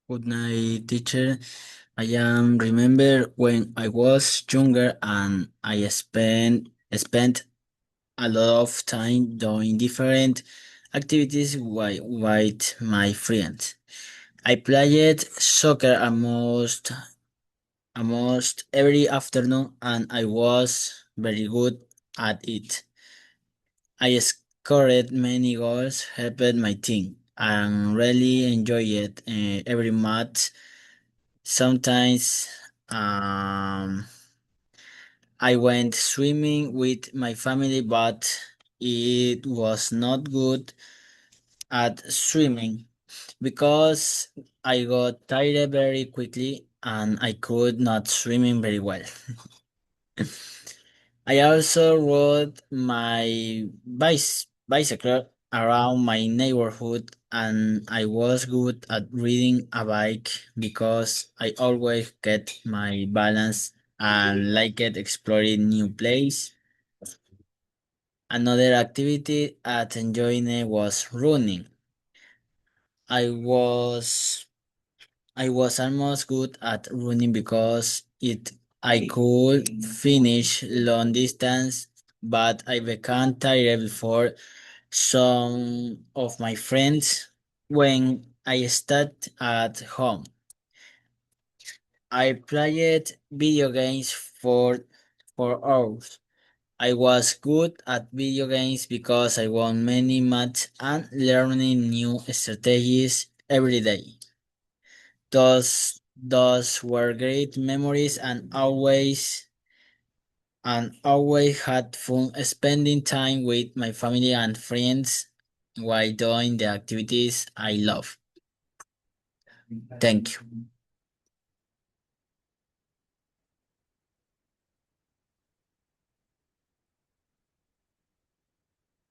Good night, teacher. I am remember when I was younger and I spent a lot of time doing different activities with my friends. I played soccer almost every afternoon and I was very good at it. I scored many goals, helped my team, and really enjoyed every match. Sometimes I went swimming with my family, but it was not good at swimming because I got tired very quickly and I could not swimming very well. I also rode my bicycle around my neighborhood and I was good at riding a bike because I always get my balance and liked exploring new place. Another activity at enjoying was running. I was I was almost good at running because it I could finish long distance, but I became tired before some of my friends when I stayed at home. I played video games for hours. I was good at video games because I won many matches and learning new strategies every day. Those were great memories and always had fun spending time with my family and friends while doing the activities I love. Thank you.